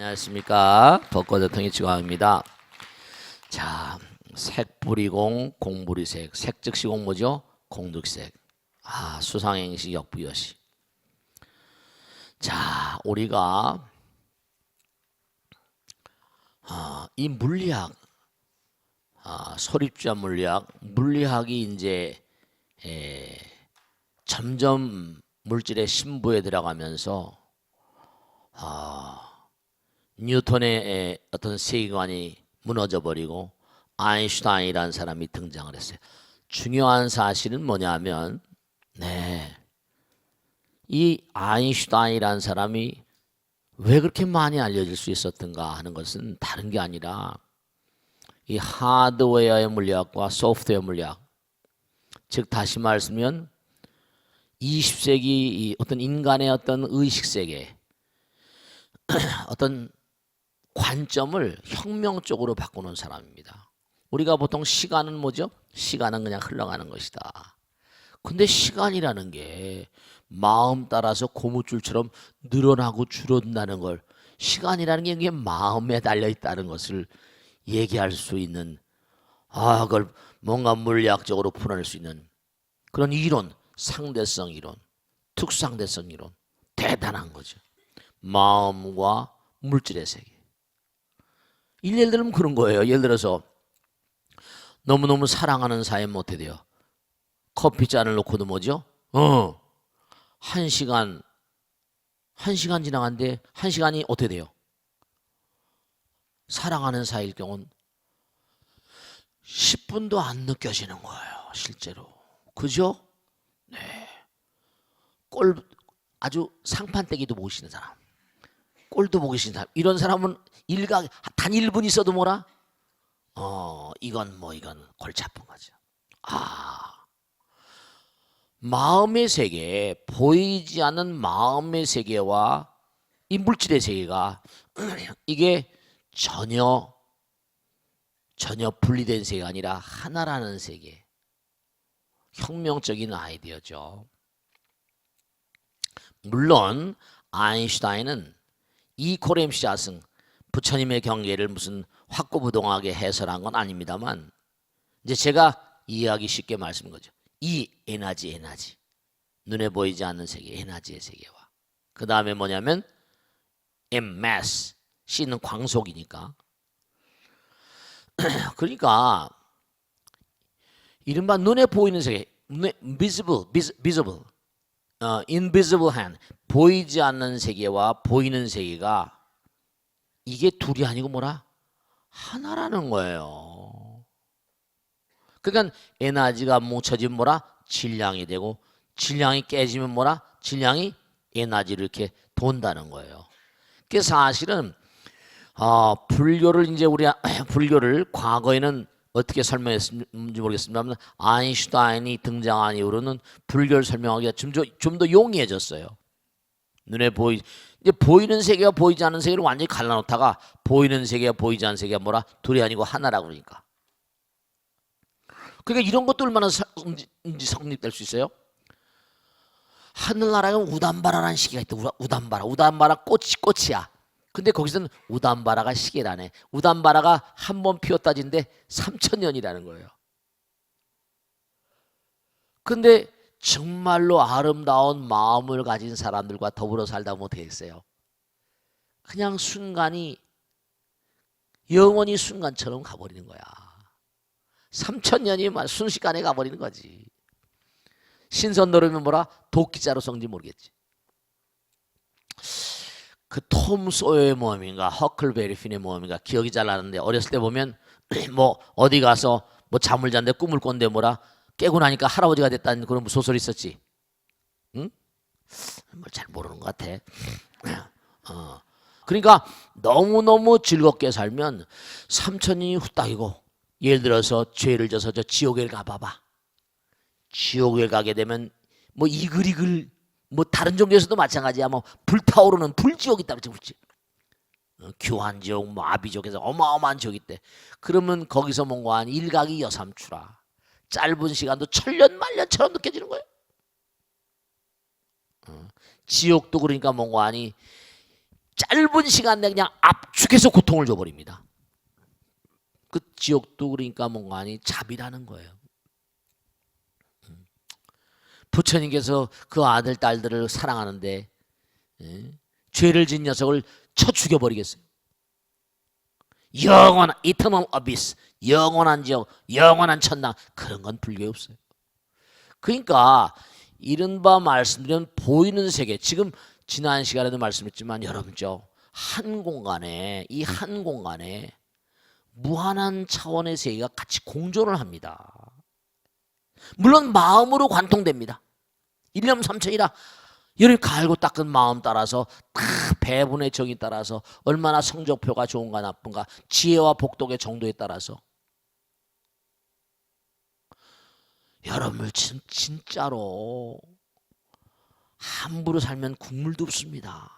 안녕하십니까. 벚꽃대통의 지광입니다. 자, 색부리공 공부리색. 색즉시공 뭐죠? 공득색. 수상행시 역부여시. 자, 우리가 이 물리학, 소립주야 물리학이 이제 점점 물질의 신부에 들어가면서 뉴턴의 어떤 세계관이 무너져 버리고 아인슈타인이라는 사람이 등장을 했어요. 중요한 사실은 뭐냐면 이 아인슈타인이라는 사람이 왜 그렇게 많이 알려질 수 있었던가 하는 것은 다른 게 아니라 이 하드웨어의 물리학과 소프트웨어 물리학, 즉 다시 말하면 20세기 이 어떤 인간의 어떤 의식세계, 어떤 관점을 혁명적으로 바꾸는 사람입니다. 우리가 보통 시간은 뭐죠? 시간은 그냥 흘러가는 것이다. 근데 시간이라는 게 마음 따라서 고무줄처럼 늘어나고 줄어든다는 걸, 시간이라는 게 이게 마음에 달려 있다는 것을 얘기할 수 있는, 그걸 뭔가 물리학적으로 풀어낼 수 있는 그런 이론, 상대성 이론, 특수상대성 이론, 대단한 거죠. 마음과 물질의 세계. 예를 들면 그런 거예요. 예를 들어서 너무너무 사랑하는 사이면 어떻게 돼요? 커피잔을 놓고도 뭐죠? 1시간 지나갔는데 1시간이 어떻게 돼요? 사랑하는 사이일 경우는 10분도 안 느껴지는 거예요. 실제로. 그죠? 네. 아주 상판떼기도 보시는 사람, 꼴도 보기 싫은 사람, 이런 사람은 단 1분 있어도 뭐라? 이건 골치 아픈 거죠. 마음의 세계, 보이지 않는 마음의 세계와 이 물질의 세계가 이게 전혀 분리된 세계가 아니라 하나라는 세계. 혁명적인 아이디어죠. 물론 아인슈타인은 이 고렘시자승, 부처님의 경계를 무슨 확고부동하게 해설한 건 아닙니다만, 이제 제가 이해하기 쉽게 말씀한 거죠. 이 에너지, 눈에 보이지 않는 세계, 에너지의 세계와 그 다음에 뭐냐면 mass, C는 광속이니까. 그러니까 이른바 눈에 보이는 세계, visible, invisible hand, 보이지 않는 세계와 보이는 세계가 이게 둘이 아니고 뭐라? 하나라는 거예요. 그러니까 에너지가 뭉쳐지면 뭐라? 질량이 되고, 질량이 깨지면 뭐라? 질량이 에너지를 이렇게 돈다는 거예요. 그래서 사실은 불교를 이제 불교를 과거에는 어떻게 설명했는지 모르겠습니다만, 아인슈타인이 등장한 이후로는 불교를 설명하기가 좀 더 용이해졌어요. 눈에 이제 보이는 세계와 보이지 않는 세계를 완전히 갈라놓다가 보이는 세계와 보이지 않는 세계가 뭐라? 둘이 아니고 하나라고 그러니까. 그러니까 이런 것도 얼마나 성립될 수 있어요? 하늘나라에 우담바라라는 시기가 있다. 우담바라 꽃이야. 근데 거기서는 우담바라가 시계라네. 우담바라가 한 번 피었다진데 3000년이라는 거예요. 근데 정말로 아름다운 마음을 가진 사람들과 더불어 살다 보면 어떻게 됐어요? 그냥 순간이 영원히 순간처럼 가버리는 거야. 3000년이 순식간에 가버리는 거지. 신선 노르면 뭐라? 도끼자로 성지 모르겠지. 그 톰 소여의 모험인가 허클베리 핀의 모험인가 기억이 잘 나는데, 어렸을 때 보면 뭐 어디 가서 뭐 잠을 잤는데 꿈을 꿨는데 뭐라? 깨고 나니까 할아버지가 됐다는 그런 소설이 있었지. 응? 뭘 잘 모르는 것 같아. 그러니까 너무너무 즐겁게 살면 3000년이 후딱이고, 예를 들어서 죄를 져서 저 지옥에 가봐봐. 지옥에 가게 되면 뭐 이글이글, 뭐 다른 종교에서도 마찬가지야. 뭐 불타오르는 불지옥이 있다 그랬지. 교환지옥, 뭐 아비지옥에서 어마어마한 지옥이 있대. 그러면 거기서 뭔가 한 일각이 여삼추라. 짧은 시간도 천년 만년처럼 느껴지는 거예요. 지옥도 그러니까 뭔가 하니 짧은 시간 내에 그냥 압축해서 고통을 줘버립니다. 그 지옥도 그러니까 뭔가 아니 자비라는 거예요. 부처님께서 그 아들 딸들을 사랑하는데 죄를 지은 녀석을 쳐 죽여버리겠어요. 영원한 eternal abyss, 영원한 지옥, 영원한 천당, 그런 건 불교에 없어요. 그러니까 이른바 말씀드린 보이는 세계, 지금 지난 시간에도 말씀했지만 여러분죠, 한 공간에, 이 한 공간에 무한한 차원의 세계가 같이 공존을 합니다. 물론 마음으로 관통됩니다. 일념삼천이라 열을 갈고 닦은 마음 따라서 다 배분의 정에 따라서 얼마나 성적표가 좋은가 나쁜가, 지혜와 복덕의 정도에 따라서 여러분 진짜로 함부로 살면 국물도 없습니다.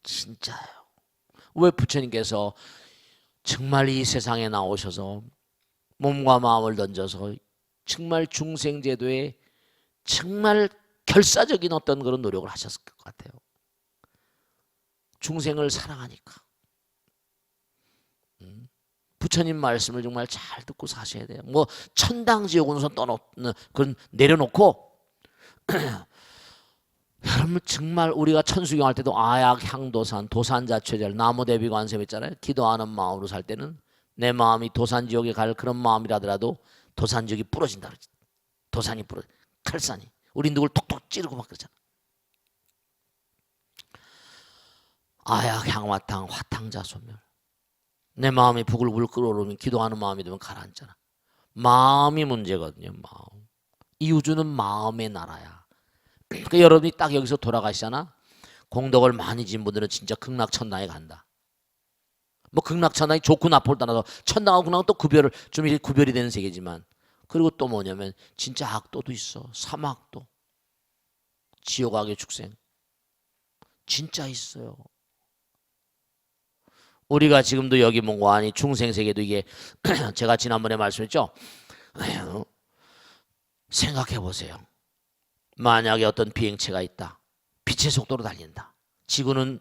진짜요. 왜 부처님께서 정말 이 세상에 나오셔서 몸과 마음을 던져서 정말 중생제도에 정말 결사적인 어떤 그런 노력을 하셨을 것 같아요. 중생을 사랑하니까. 부처님 말씀을 정말 잘 듣고 사셔야 돼요. 뭐 천당 지옥은 우선 떠놓는 그런 내려놓고 여러분 정말 우리가 천수경 할 때도 아약 향도산 도산자체절 나무대비관세 했잖아요. 기도하는 마음으로 살 때는 내 마음이 도산지옥에 갈 그런 마음이라더라도 도산지옥이 부러진다 그러지. 도산이 부러져. 칼산이. 우리 누굴 톡톡 찌르고 막 그러잖아. 아약 향화탕 화탕자 소멸. 내 마음이 부글부글 끓어오르면 기도하는 마음이 되면 가라앉잖아. 마음이 문제거든요. 마음. 이 우주는 마음의 나라야. 그러니까 여러분이 딱 여기서 돌아가시잖아. 공덕을 많이 진 분들은 진짜 극락천당에 간다. 뭐 극락천당이 좋고 나쁘를 떠나서 천당하고 극락은 또 좀 이렇게 구별이 되는 세계지만, 그리고 또 뭐냐면 진짜 악도도 있어. 사막도, 지옥악의 축생 진짜 있어요. 우리가 지금도 여기 뭔가 아니 중생세계도 이게 제가 지난번에 말씀했죠. 생각해 보세요. 만약에 어떤 비행체가 있다. 빛의 속도로 달린다. 지구는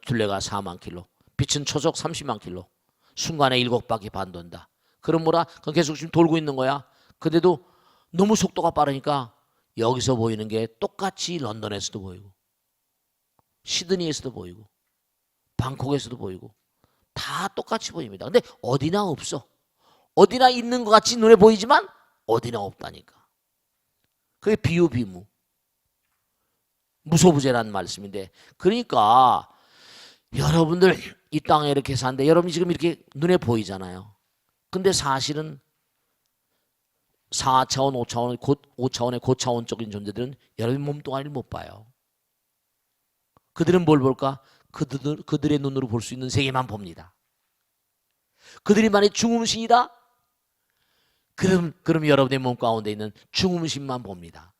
둘레가 4만 킬로, 빛은 초속 30만 킬로, 순간에 7바퀴 반 돈다. 그럼 뭐라? 그건 계속 지금 돌고 있는 거야. 근데도 너무 속도가 빠르니까 여기서 보이는 게 똑같이 런던에서도 보이고 시드니에서도 보이고 방콕에서도 보이고 다 똑같이 보입니다. 근데 어디나 없어. 어디나 있는 것 같이 눈에 보이지만 어디나 없다니까. 그게 비유비무. 무소부재라는 말씀인데, 그러니까 여러분들 이 땅에 이렇게 사는데 여러분이 지금 이렇게 눈에 보이잖아요. 근데 사실은 4차원, 5차원, 5차원의 고차원적인 존재들은 여러분 몸뚱아리를 못 봐요. 그들은 뭘 볼까? 그들의 눈으로 볼 수 있는 세계만 봅니다. 그들이 만약 중음신이다? 그럼 여러분의 몸 가운데 있는 중음신만 봅니다.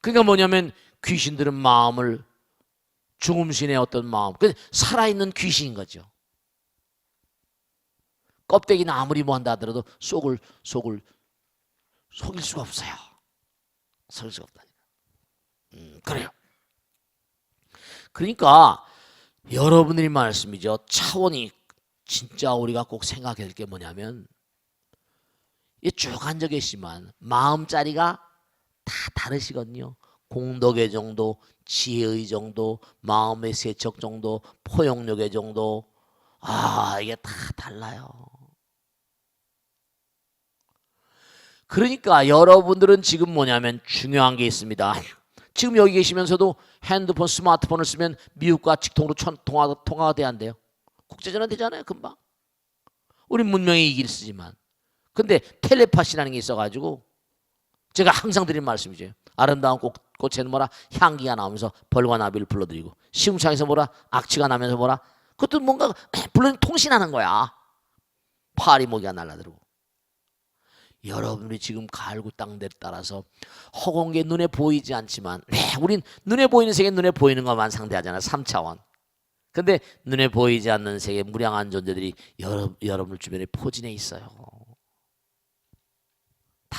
그러니까 뭐냐면 귀신들은 마음을, 중음신의 어떤 마음, 살아있는 귀신인 거죠. 껍데기는 아무리 뭐 한다 하더라도 속일 수가 없어요. 속일 수가 없다니까. 그래요. 그러니까 여러분들이 말씀이죠. 차원이 진짜 우리가 꼭 생각해야 될 게 뭐냐면, 이 쭉 앉아 계시지만 마음자리가 다 다르시거든요. 공덕의 정도, 지혜의 정도, 마음의 세척 정도, 포용력의 정도, 이게 다 달라요. 그러니까 여러분들은 지금 뭐냐면 중요한 게 있습니다. 지금 여기 계시면서도 핸드폰, 스마트폰을 쓰면 미국과 직통으로 통화가 돼야 한대요. 국제전화 되잖아요, 금방. 우리 문명이 이길 쓰지만. 근데 텔레파시라는 게 있어가지고 제가 항상 드린 말씀이죠. 아름다운 꽃에는 뭐라? 향기가 나오면서 벌과 나비를 불러들이고, 시궁창에서 뭐라? 악취가 나면서 뭐라? 그것도 뭔가 불러 통신하는 거야. 파리 모기가 날아들고. 여러분이 지금 갈구 땅들에 따라서 허공한 게 눈에 보이지 않지만, 우린 눈에 보이는 세계, 눈에 보이는 것만 상대하잖아. 3차원. 근데 눈에 보이지 않는 세계 무량한 존재들이 여러분 주변에 포진해 있어요. 다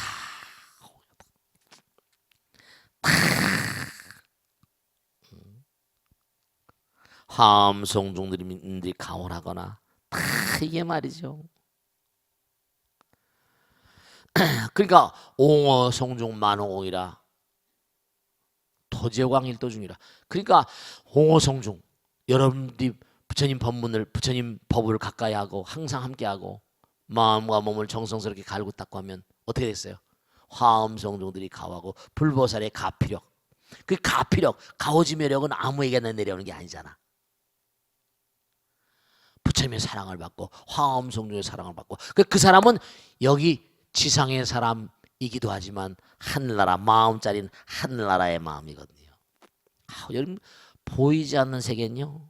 화엄 성중들이 강원하거나 다 이게 말이죠. 그러니까 옹어 성중 만홍이라 도제광일도 중이라. 그러니까 옹어 성중 여러분들이 부처님 법문을 부처님 법을 가까이 하고 항상 함께하고 마음과 몸을 정성스럽게 갈고 닦고 하면 어떻게 됐어요? 화엄 성중들이 가하고 불보살의 가피력. 그 가피력, 가오지매력은 아무에게나 내려오는 게 아니잖아. 부처님의 사랑을 받고 화엄 성중의 사랑을 받고 그 사람은 여기 지상의 사람이기도 하지만 하늘나라 마음짜리는 하늘나라의 마음이거든요. 여러분 보이지 않는 세계는요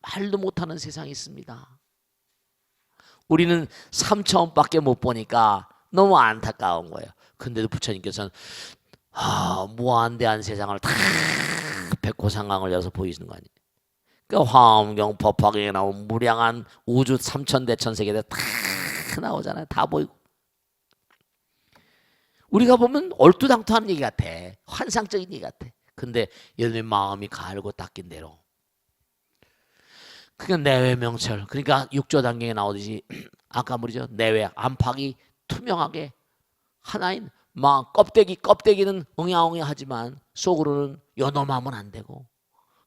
말도 못하는 세상이 있습니다. 우리는 3차원밖에 못 보니까 너무 안타까운 거예요. 근데도 부처님께서는 무한대한 세상을 다 백호상강을 열어서 보이시는 거 아니에요. 그러니까 화엄경 법화경에 나온 무량한 우주 삼천대천 세계들 다 나오잖아요. 다 보이고. 우리가 보면 얼토당토하는 얘기 같아. 환상적인 얘기 같아. 근데 여러분의 마음이 갈고 닦인 대로. 그게 내외명철. 그러니까 육조단경에 나오듯이 아까 말이죠. 내외 안팎이 투명하게 하나인 막 껍데기는 엉야엉야하지만 속으로는 요놈하면 안 되고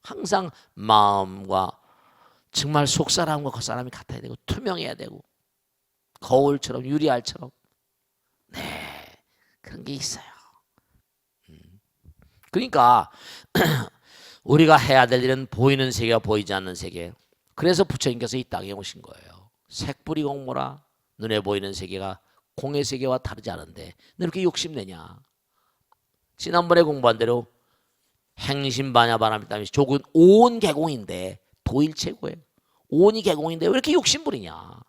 항상 마음과 정말 속사람과 겉사람이 같아야 되고 투명해야 되고 거울처럼 유리알처럼 그런 게 있어요. 그러니까 우리가 해야 될 일은 보이는 세계와 보이지 않는 세계. 그래서 부처님께서 이 땅에 오신 거예요. 색불이 공모라. 눈에 보이는 세계가 공의 세계와 다르지 않은데 너 이렇게 욕심내냐. 지난번에 공부한 대로 행신반야 바람이 땀이 족은 온 개공인데 도일체고예요. 온이 개공인데 왜 이렇게 욕심부리냐.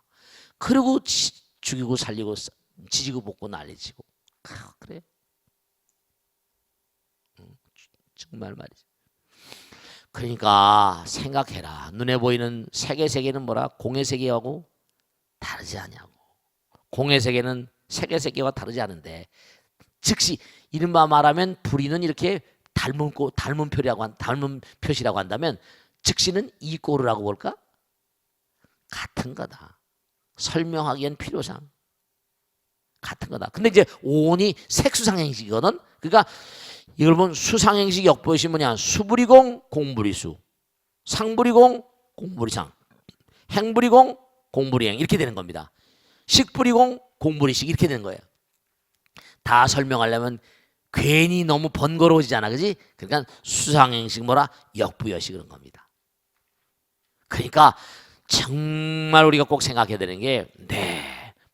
그리고 죽이고 살리고 지지고 볶고 난리치고 그래. 정말 말이죠. 그러니까 생각해라. 눈에 보이는 세계는 뭐라? 공의 세계하고 다르지 않냐고. 공의 세계는 세계와 다르지 않은데 즉시 이른바 말하면 불의는 이렇게 닮은 표시라고 한다면 즉시는 이 꼴이라고 볼까? 같은 거다. 설명하기엔 필요상 같은 거다. 근데 이제 온이 색수상행식이거든. 그러니까 이걸 보면 수상행식 역보시 뭐냐? 수불이공 공불이수, 상불이공 공불이상, 행불이공 공불이행 이렇게 되는 겁니다. 식불이공 공불이식 이렇게 되는 거예요. 다 설명하려면 괜히 너무 번거로워지잖아, 그지? 그러니까 수상행식 뭐라? 역부여식 그런 겁니다. 그러니까 정말 우리가 꼭 생각해야 되는 게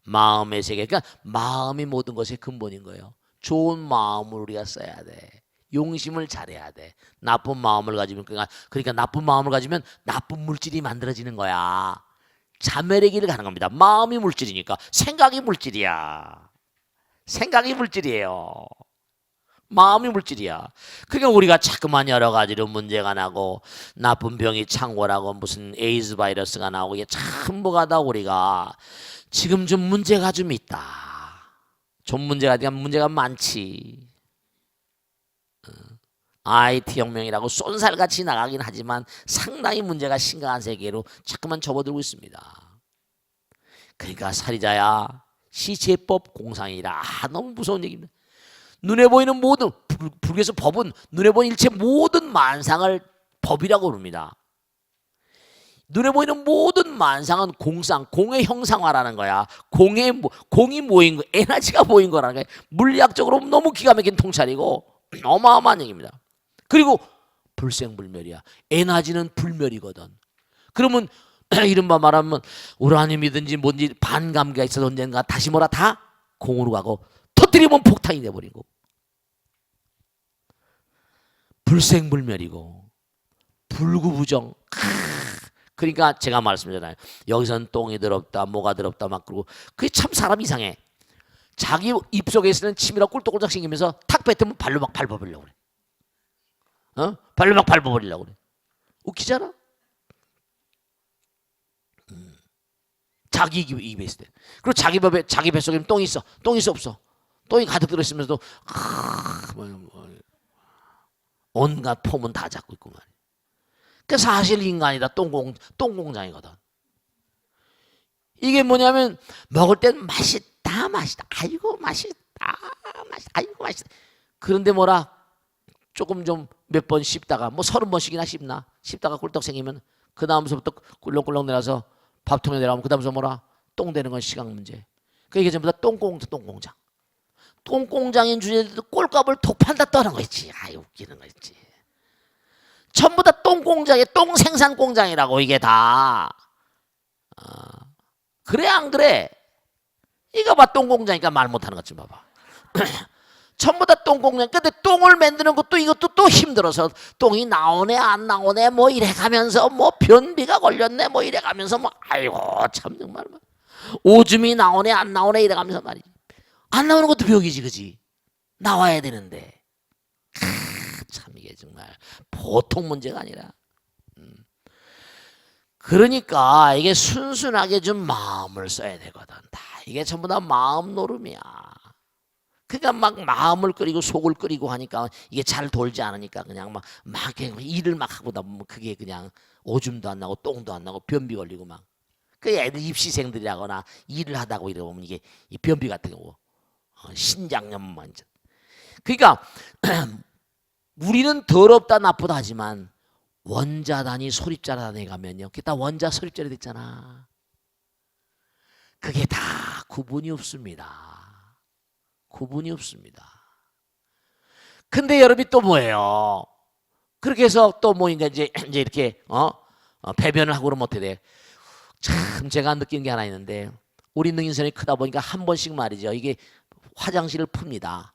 마음의 세계. 그러니까 마음이 모든 것의 근본인 거예요. 좋은 마음을 우리가 써야 돼. 용심을 잘해야 돼. 나쁜 마음을 가지면 그러니까 나쁜 마음을 가지면 나쁜 물질이 만들어지는 거야. 자멸의 길을 가는 겁니다. 마음이 물질이니까 생각이 물질이야. 생각이 물질이에요. 마음이 물질이야. 그러니까 우리가 자꾸만 여러 가지로 문제가 나고 나쁜 병이 창궐하고 무슨 에이즈 바이러스가 나오고 이게 전부가 다 우리가 지금 좀 문제가 좀 있다. 좀 문제가 많지. IT 혁명이라고 쏜살같이 나가긴 하지만 상당히 문제가 심각한 세계로 자꾸만 접어들고 있습니다. 그러니까 살이자야 시제법 공상이라. 너무 무서운 얘기입니다. 눈에 보이는 모든 불교에서 법은 눈에 보이는 일체 모든 만상을 법이라고 부릅니다. 눈에 보이는 모든 만상은 공상, 공의 형상화라는 거야. 공이 모인 거, 에너지가 모인 거라는 거야. 물리학적으로 너무 기가 막힌 통찰이고 어마어마한 얘기입니다. 그리고 불생불멸이야. 에너지는 불멸이거든. 그러면 이른바 말하면 우라늄이든지 뭔지 반감기가 있어서 언젠가 다시 뭐라 다 공으로 가고 터뜨리면 폭탄이 돼버리고 불생불멸이고 불구부정. 그러니까 제가 말씀드렸잖아요. 여기선 똥이 더럽다 뭐가 더럽다 막 그러고 그게 참 사람 이상해. 자기 입속에 있는 침이라 꿀떡꿀떡 생기면서 탁 뱉으면 발로 막 밟아버리려고 그래. 발로 막 밟아버리려고 그래. 웃기잖아. 자기 입에 있을 때. 그리고 자기 뱃속에 똥이 있어. 똥이 있어 없어. 똥이 가득 들어있으면서도 온갖 폼은 다 잡고 있고 말이야. 그 사실 인간이다 똥공장이거든. 이게 뭐냐면 먹을 땐 맛있다 맛있다 아이고 맛있다 맛있다 아이고 맛있다. 그런데 뭐라 조금 좀 몇 번 씹다가 뭐 30번씩이나 씹다가 꿀떡 생기면 그 다음서부터 꿀렁꿀렁 내려서 밥통에 내려가면 그 다음서 뭐라 똥 되는 건 시간 문제. 그 이게 전부 다 똥공장. 똥공장인 주제도 꼴값을 독판다 떠는 거 있지. 아이 웃기는 거 있지. 전부 다 똥공장에 똥 생산 공장이라고 이게 다. 그래 안 그래? 이거 봐 똥공장이니까 말 못하는 것 좀 봐봐. 전부 다 똥공장. 근데 똥을 만드는 것도 이것도 또 힘들어서 똥이 나오네 안 나오네 뭐 이래가면서 뭐 변비가 걸렸네 뭐 이래가면서 뭐 아이고 참 정말 오줌이 나오네 안 나오네 이래가면서 말이지. 안 나오는 것도 벽이지 그지? 나와야 되는데 참 이게 정말 보통 문제가 아니라 그러니까 이게 순순하게 좀 마음을 써야 되거든. 다 이게 전부 다 마음 노름이야. 그러니까 막 마음을 끓이고 속을 끓이고 하니까 이게 잘 돌지 않으니까 그냥 막 일을 막 하고 다 보면 그게 그냥 오줌도 안 나고 똥도 안 나고 변비 걸리고 막 그 애들 입시생들이라거나 일을 하다고 이러면 이게 이 변비 같은 거 신장염 완전. 그러니까 우리는 더럽다 나쁘다 하지만 원자단이 소립자단에 가면요, 그게 다 원자 소립자리 됐잖아. 그게 다 구분이 없습니다. 구분이 없습니다. 근데 여러분이 또 뭐예요? 그렇게 해서 또 뭐 이제 이렇게 배변을 하고 그러면 어떻게 돼? 참 제가 느낀 게 하나 있는데 우리 능인선이 크다 보니까 한 번씩 말이죠. 이게 화장실을 풉니다.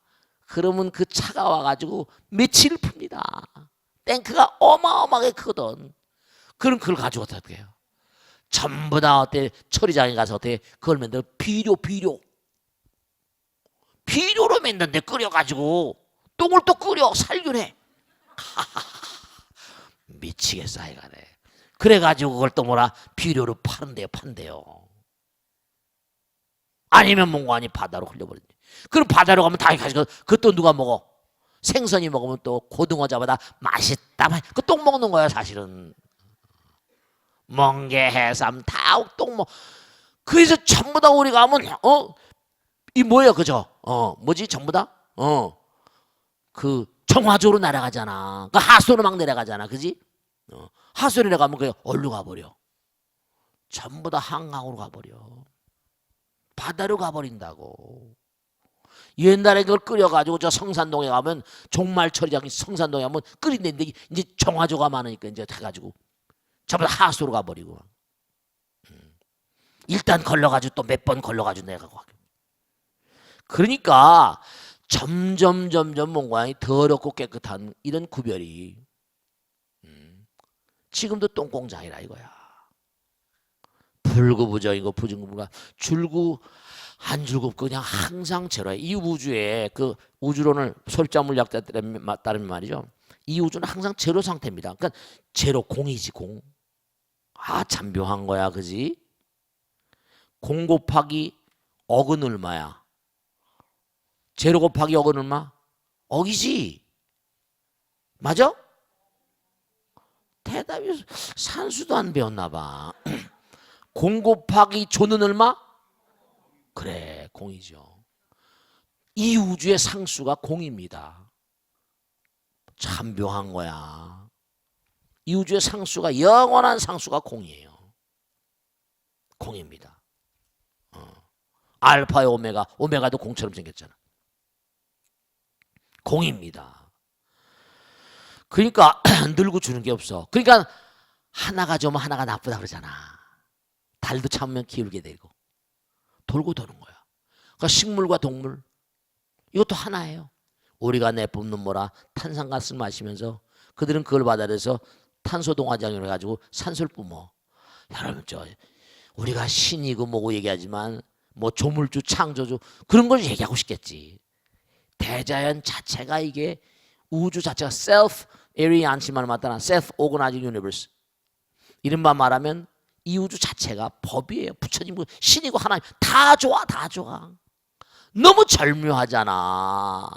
그러면 그 차가 와가지고 며칠을 풉니다. 탱크가 어마어마하게 크거든. 그럼 그걸 가지고 어떻게 해요? 전부 다 어때 처리장에 가서 어떻게 그걸 만들어 비료로 만드는데 끓여가지고 똥을 또 끓여 살균해. 미치겠어 하여간에. 그래가지고 그걸 또 뭐라 비료로 판대요. 아니면 몽관이 바다로 흘려버린대. 그럼 바다로 가면 다 가지고 그 또 누가 먹어? 생선이 먹으면 또 고등어 잡아다 맛있다. 그 똥 먹는 거야 사실은. 멍게, 해삼 다 똥 먹. 그래서 전부 다 우리 가면 이 뭐야 그죠? 뭐지 전부 다? 그 정화조로 날아가잖아. 그 하수로 막 내려가잖아, 그지? 하수로 내려가면 그 어디로 가버려? 전부 다 한강으로 가버려. 바다로 가버린다고. 옛날에 그걸 끓여가지고 저 성산동에 가면 종말처리장이 성산동에 가면 끓인데 이제 정화조가 많으니까 이제 해가지고 전부 다 하수로 가버리고. 일단 걸러가지고 또 몇 번 걸러가지고 내가고. 그러니까 점점 뭔가 더럽고 깨끗한 이런 구별이 지금도 똥공장이라 이거야. 불구부정이고 부정구가 줄구 안 줄구 그냥 항상 제로야. 이 우주에 그 우주론을 솔자물약 따르면 말이죠. 이 우주는 항상 제로 상태입니다. 그러니까 제로 공이지 공. 참 묘한 거야, 그지? 공 곱하기 억은 얼마야? 제로 곱하기 억은 얼마? 억이지. 맞아? 대답이 산수도 안 배웠나 봐. 공 곱하기 조는 얼마? 그래, 공이죠. 이 우주의 상수가 공입니다. 참 묘한 거야. 이 우주의 상수가 영원한 상수가 공이에요. 공입니다. 알파의 오메가도 공처럼 생겼잖아. 공입니다. 그러니까 늘고 주는 게 없어. 그러니까 하나가 좋으면 하나가 나쁘다 그러잖아. 달도 참으면 기울게 되고 돌고 도는 거야. 그러니까 식물과 동물 이것도 하나예요. 우리가 내뿜는 뭐라 탄산가스를 마시면서 그들은 그걸 받아들여서 탄소 동화장을 해가지고 산소를 뿜어. 여러분 우리가 신이고 뭐고 얘기하지만 뭐 조물주 창조주 그런 걸 얘기하고 싶겠지. 대자연 자체가 이게 우주 자체가 self-reliant만 맞다나 self-organizing universe. 이른바 말하면 이 우주 자체가 법이에요. 부처님, 신이고 하나님 다 좋아. 너무 절묘하잖아.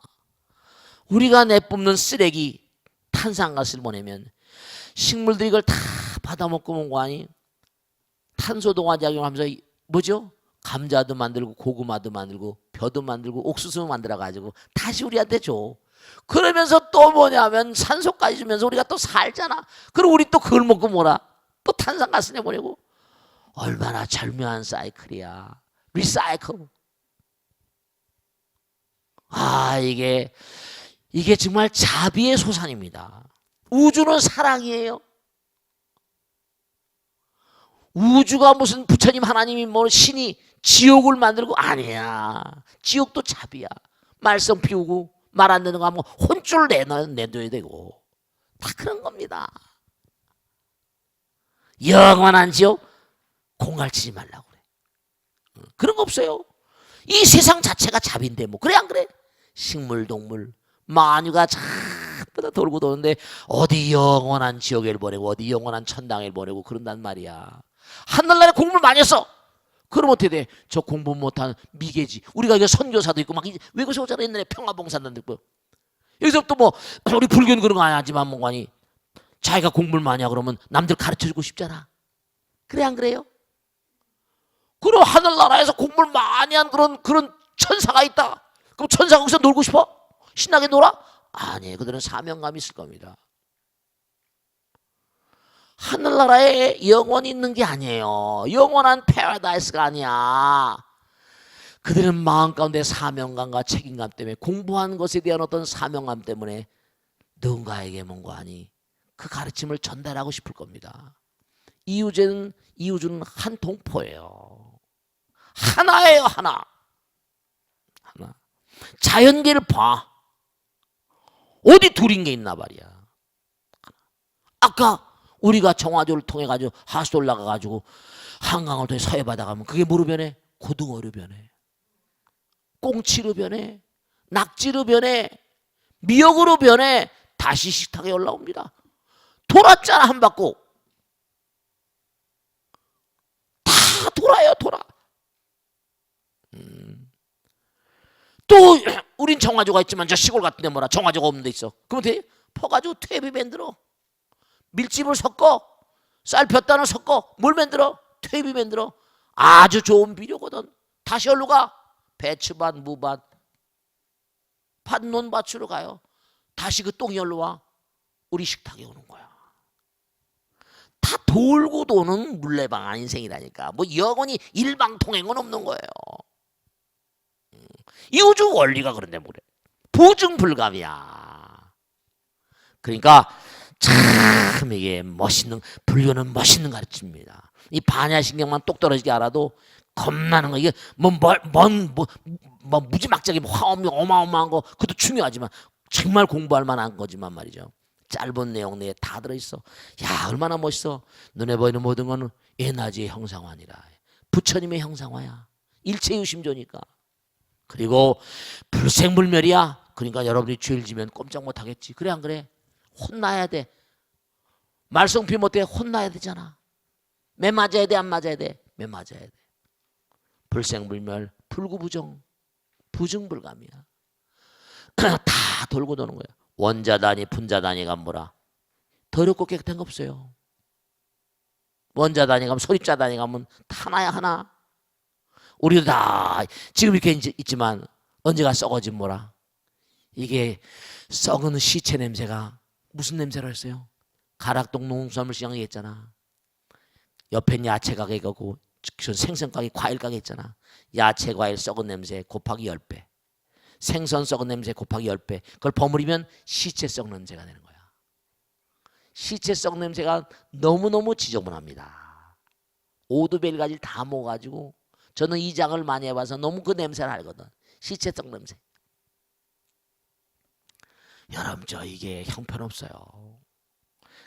우리가 내뿜는 쓰레기 탄산가스를 보내면 식물들이 이걸 다 받아먹고 온 거 아니? 탄소 동화작용하면서 뭐죠? 감자도 만들고 고구마도 만들고 벼도 만들고 옥수수 만들어 가지고 다시 우리한테 줘. 그러면서 또 뭐냐면 산소까지 주면서 우리가 또 살잖아. 그럼 우리 또 그걸 먹고 뭐라? 또 탄산가스내 보내고. 얼마나 절묘한 사이클이야. 리사이클. 아, 이게 정말 자비의 소산입니다. 우주는 사랑이에요. 우주가 무슨 부처님 하나님이 뭐 신이 지옥을 만들고 아니야. 지옥도 자비야. 말썽 피우고 말 안 되는 거 하면 혼쭐 내둬야 되고 다 그런 겁니다. 영원한 지옥 공갈치지 말라고 그래. 그런 거 없어요. 이 세상 자체가 자비인데 뭐 그래 안 그래? 식물 동물 만유가 전부 돌고 도는데 어디 영원한 지옥에 보내고 어디 영원한 천당에 보내고 그런단 말이야. 하늘나라에 공부를 많이 했어. 그럼 어떻게 돼? 저 공부 못한 미개지. 우리가 이거 선교사도 있고 막 외국에서 오잖아. 옛날에 평화봉사단들 뭐. 여기서 또 뭐 우리 불교는 그런 거 안 하지만 뭐가니 자기가 공부를 많이 하고 그러면 남들 가르쳐주고 싶잖아. 그래 안 그래요? 그럼 하늘나라에서 공부를 많이 한 그런 천사가 있다. 그럼 천사가 거기서 놀고 싶어? 신나게 놀아? 아니, 그들은 사명감이 있을 겁니다. 하늘나라에 영원히 있는 게 아니에요. 영원한 패러다이스가 아니야. 그들은 마음 가운데 사명감과 책임감 때문에 공부한 것에 대한 어떤 사명감 때문에 누군가에게 뭔가 하니 그 가르침을 전달하고 싶을 겁니다. 이 우주는 한 동포예요. 하나예요, 하나. 자연계를 봐. 어디 둘인 게 있나 말이야. 아까 우리가 정화조를 통해 가지고 하수도 올라가 가지고 한강을 통해 서해 바다 가면 그게 뭐로 변해? 고등어로 변해. 꽁치로 변해. 낙지로 변해. 미역으로 변해. 다시 식탁에 올라옵니다. 돌았잖아 한 바퀴. 다 돌아요 돌아. 또 우린 정화조가 있지만 저 시골 같은 데 뭐라 정화조가 없는 데 있어. 그러면 돼? 퍼가지고 퇴비 만들어. 밀집을 섞어. 쌀 볕단을 섞어. 뭘 만들어? 퇴비 만들어. 아주 좋은 비료거든. 다시 어디로 가? 배추밭, 무밭, 밭논밭으로 가요. 다시 그 똥이 어디로 와? 우리 식탁에 오는 거야. 다 돌고 도는 물레방아 인생이라니까. 뭐 영원히 일방통행은 없는 거예요. 이 우주 원리가 그런데 뭐래? 부증불감이야. 그러니까 참 이게 멋있는, 불교는 멋있는 가르침입니다. 이 반야신경만 똑 떨어지게 알아도 겁나는 거. 이게 뭐 무지막지하게 어마어마한 거 그것도 중요하지만 정말 공부할 만한 거지만 말이죠. 짧은 내용 내에 다 들어있어. 야, 얼마나 멋있어. 눈에 보이는 모든 건 에너지의 형상화니라. 부처님의 형상화야. 일체유심조니까. 그리고 불생불멸이야. 그러니까 여러분이 죄를 지면 꼼짝 못하겠지. 그래 안 그래? 혼나야 돼. 말썽피 못해. 혼나야 되잖아. 매 맞아야 돼 안 맞아야 돼? 매 맞아야 돼. 불생불멸, 불구부정, 부증불감이야. 다 돌고 도는 거야. 원자단위, 분자단위가 뭐라? 더럽고 깨끗한 거 없어요. 원자단위 가면 소립자단위 가면 하나야 하나. 우리도 다 지금 이렇게 있지만 언제가 썩어진 뭐라? 이게 썩은 시체 냄새가 무슨 냄새라 했어요? 가락동 농수산물 시장에 있잖아. 옆엔 야채 가게 가고 생선 가게, 과일 가게 있잖아. 야채, 과일 썩은 냄새 곱하기 10배. 생선 썩은 냄새 곱하기 10배. 그걸 버무리면 시체 썩는 냄새가 되는 거야. 시체 썩는 냄새가 너무너무 지저분합니다. 오두벨가지를 다 먹어가지고 저는 이 장을 많이 해봐서 너무 그 냄새를 알거든. 시체 썩는 냄새. 여러분 저 이게 형편없어요.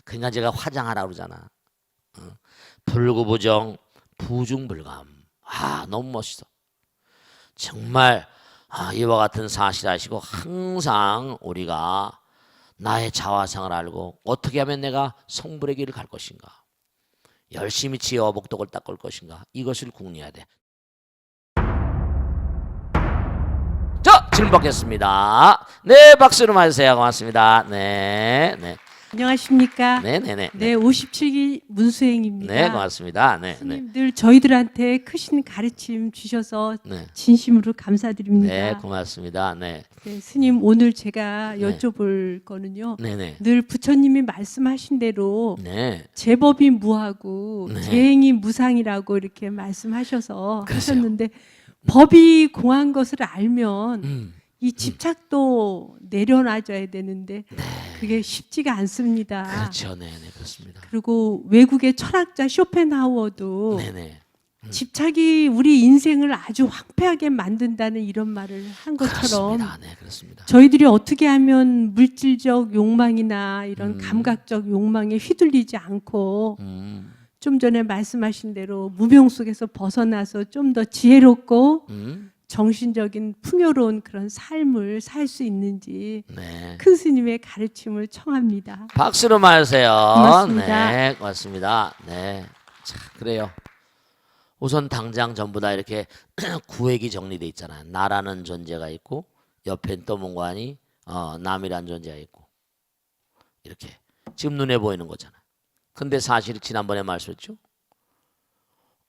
그러니까 제가 화장하라고 그러잖아. 불구부정, 부중불감. 아, 너무 멋있어. 정말 이와 같은 사실 아시고 항상 우리가 나의 자화상을 알고 어떻게 하면 내가 성불의 길을 갈 것인가, 열심히 지혜와 복덕을 닦을 것인가, 이것을 궁리해야 돼. 자, 질문 받겠습니다. 네, 박수로 맞으세요. 고맙습니다. 네. 안녕하십니까? 네네네. 네, 57기 문수행입니다. 네, 고맙습니다. 네, 네. 스님 늘 저희들한테 크신 가르침 주셔서 네. 진심으로 네, 감사드립니다. 고맙습니다. 네. 네, 스님 오늘 제가 네. 여쭤볼 거는요. 네네. 늘 부처님이 말씀하신 대로 네. 제법이 무하고 네. 재행이 무상이라고 이렇게 말씀하셔서 그러세요. 하셨는데 법이 공한 것을 알면 음. 이 집착도 내려놔줘야 되는데 그게 쉽지가 않습니다. 그렇죠. 네, 네, 그렇습니다. 그리고 외국의 철학자 쇼펜하우어도 네네. 집착이 우리 인생을 아주 황폐하게 만든다는 이런 말을 한 것처럼 그렇습니다. 네, 그렇습니다. 저희들이 어떻게 하면 물질적 욕망이나 이런 음. 감각적 욕망에 휘둘리지 않고 음. 좀 전에 말씀하신 대로 무명 속에서 벗어나서 좀 더 지혜롭고 정신적인 풍요로운 그런 삶을 살 수 있는지 네. 큰 스님의 가르침을 청합니다. 박수로 맞으세요. 고맙습니다. 네, 고맙습니다. 네. 자, 그래요. 우선 당장 전부 다 이렇게 구획이 정리돼 있잖아요. 나라는 존재가 있고 옆엔 또 뭔가니 남이란 존재가 있고 이렇게 지금 눈에 보이는 거잖아요. 근데 사실 지난번에 말씀했죠.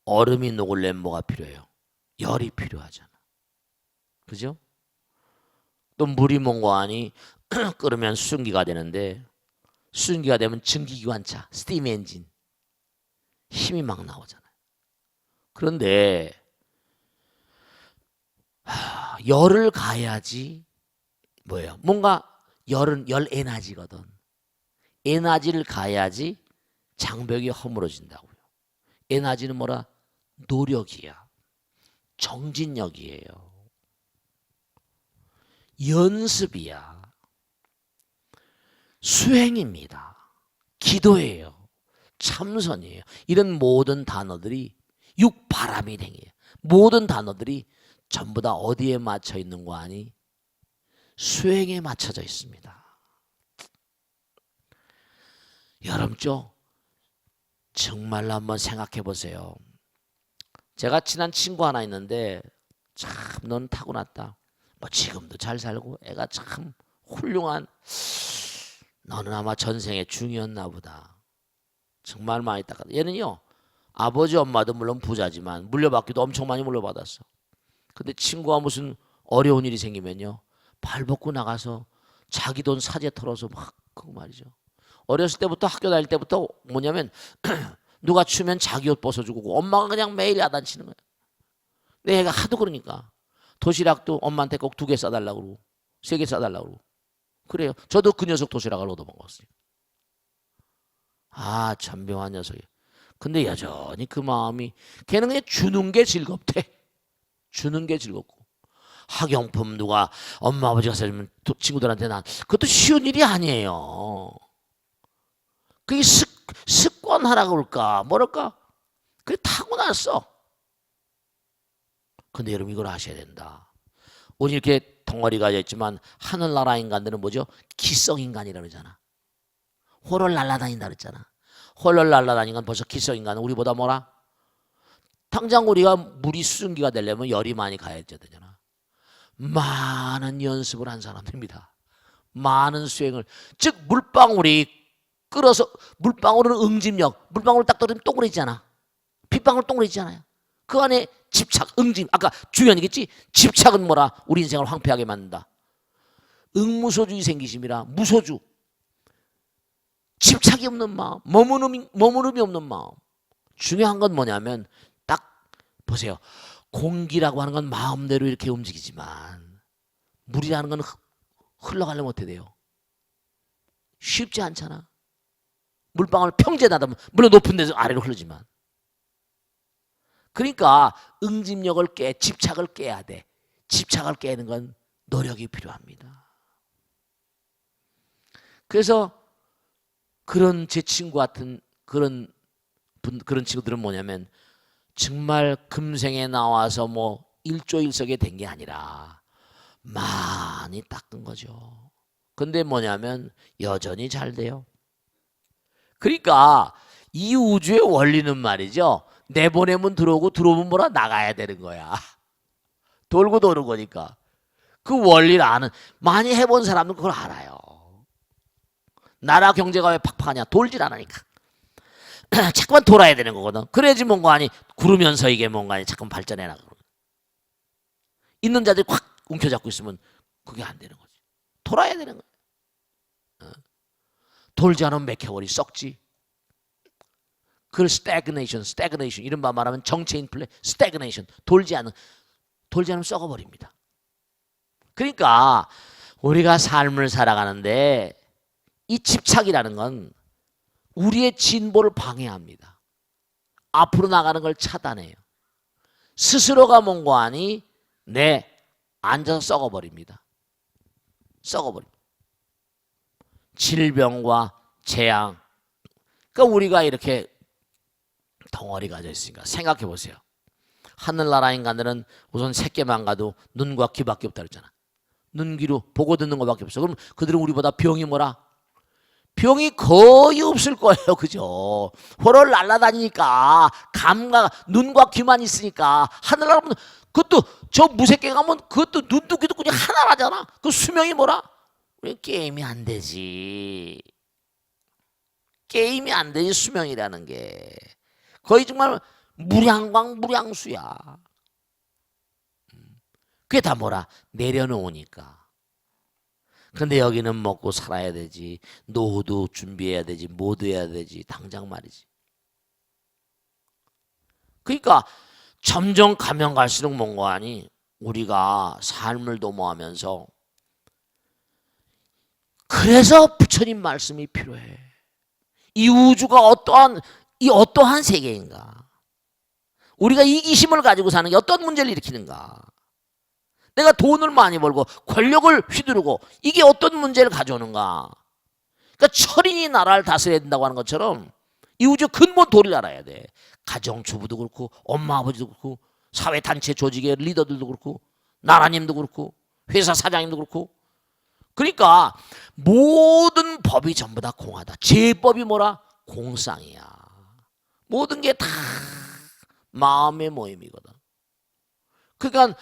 얼음이 녹으려면 뭐가 필요해요? 열이 필요하잖아. 그죠? 또 물이 뭔가니 끓으면 수증기가 되는데 수증기가 되면 증기기관차, 스팀 엔진 힘이 막 나오잖아요. 그런데 열을 가해야지 뭐예요? 뭔가 열은 열 에너지거든. 에너지를 가해야지 장벽이 허물어진다고요. 에너지는 뭐라? 노력이야. 정진력이에요. 연습이야. 수행입니다. 기도예요. 참선이에요. 이런 모든 단어들이 육바람이 댕이에요. 모든 단어들이 전부 다 어디에 맞춰 있는 거 아니? 수행에 맞춰져 있습니다. 여러분죠? 정말로 한번 생각해 보세요. 제가 친한 친구 하나 있는데 참 넌 타고났다. 뭐 지금도 잘 살고 애가 참 훌륭한. 너는 아마 전생에 중이었나 보다. 정말 많이 닦았다. 얘는요. 아버지 엄마도 물론 부자지만 물려받기도 엄청 많이 물려받았어. 근데 친구가 무슨 어려운 일이 생기면요. 발 벗고 나가서 자기 돈 사재 털어서 막 그거 말이죠. 어렸을 때부터 학교 다닐 때부터 뭐냐면 누가 추면 자기 옷 벗어주고 엄마가 그냥 매일 야단치는 거야. 근데 애가 하도 그러니까 도시락도 엄마한테 꼭 2개 싸달라고 그러고 3개 싸달라고 그러고 그래요. 저도 그 녀석 도시락을 얻어먹었어요. 아, 참 묘한 녀석이에요. 근데 여전히 그 마음이 걔는 그냥 주는 게 즐겁대. 주는 게 즐겁고 학용품 누가 엄마 아버지가 사주면 친구들한테 난 그것도 쉬운 일이 아니에요. 그게 습관하라고 그럴까 뭐랄까 그게 타고났어. 근데 여러분 이걸 아셔야 된다. 오늘 이렇게 덩어리가 있지만 하늘나라 인간들은 뭐죠? 기성인간이라고 그러잖아. 홀을 날아다닌다 그랬잖아. 홀을 날아다니는 건 벌써 기성인간은 우리보다 뭐라? 당장 우리가 물이 수증기가 되려면 열이 많이 가해야 되잖아. 많은 연습을 한 사람들입니다. 많은 수행을. 즉 물방울이 끓어서 물방울은 응집력. 물방울 딱 떨어지면 동그래지잖아. 빗방울 동그래지잖아요. 그 안에 집착, 응집. 아까 주연이겠지? 집착은 뭐라? 우리 인생을 황폐하게 만든다. 응무소주의 생기심이라 무소주. 집착이 없는 마음, 머무름이 없는 마음. 중요한 건 뭐냐면 딱 보세요. 공기라고 하는 건 마음대로 이렇게 움직이지만 물이라는 건 흘러가려면 어떻게 돼요? 쉽지 않잖아. 물방울 평지에다 물론 높은 데서 아래로 흐르지만. 그러니까 응집력을 집착을 깨야 돼. 집착을 깨는 건 노력이 필요합니다. 그래서 그런 제 친구 같은 그런 친구들은 뭐냐면 정말 금생에 나와서 뭐 일조일석에 된 게 아니라 많이 닦은 거죠. 근데 뭐냐면 여전히 잘 돼요. 그러니까 이 우주의 원리는 말이죠. 내보내면 들어오고 들어오면 뭐라 나가야 되는 거야. 돌고 도는 거니까. 그 원리를 아는 많이 해본 사람은 그걸 알아요. 나라 경제가 왜 팍팍하냐? 돌질 않으니까. 자꾸만 돌아야 되는 거거든. 그래야지 뭔가 아니 구르면서 이게 뭔가 아니 자꾸 발전해 나가고. 있는 자들이 확 움켜잡고 있으면 그게 안 되는 거지. 돌아야 되는 거야. 돌지 않으면 맥혀버리 썩지. 그걸 stagnation 이른바 말하면 정체인 플레이, stagnation 돌지 않으면 썩어버립니다. 그러니까 우리가 삶을 살아가는데 이 집착이라는 건 우리의 진보를 방해합니다. 앞으로 나가는 걸 차단해요. 스스로가 뭔가 하니 앉아서 썩어버립니다. 썩어버립니다. 질병과 재앙. 그러니까 우리가 이렇게 덩어리가 져 있으니까 생각해 보세요. 하늘나라 인간들은 우선 새끼만 가도 눈과 귀밖에 없다 그랬잖아. 눈, 귀로 보고 듣는 것밖에 없어. 그럼 그들은 우리보다 병이 뭐라? 병이 거의 없을 거예요. 그죠? 훨훨 날아다니니까 감각, 눈과 귀만 있으니까 하늘나라 보면 그것도 저 무색계 가면 그것도 눈도 귀도 그냥 하나라잖아. 그 수명이 뭐라? 우리 게임이 안 되지. 게임이 안 되지 수명이라는 게. 거의 정말 무량광 무량수야. 그게 다 뭐라? 내려놓으니까. 근데 여기는 먹고 살아야 되지. 노후도 준비해야 되지. 뭐도 해야 되지. 당장 말이지. 그러니까 점점 가면 갈수록 뭔가 하니 우리가 삶을 도모하면서 그래서 부처님 말씀이 필요해. 이 우주가 어떠한 세계인가? 우리가 이기심을 가지고 사는 게 어떤 문제를 일으키는가? 내가 돈을 많이 벌고 권력을 휘두르고 이게 어떤 문제를 가져오는가? 그러니까 철인이 나라를 다스려야 된다고 하는 것처럼 이 우주 근본 도리를 알아야 돼. 가정주부도 그렇고 엄마 아버지도 그렇고 사회단체 조직의 리더들도 그렇고 나라님도 그렇고 회사 사장님도 그렇고. 그러니까 모든 법이 전부 다 공하다. 제법이 뭐라? 공상이야. 모든 게 다 마음의 모임이거든. 그러니까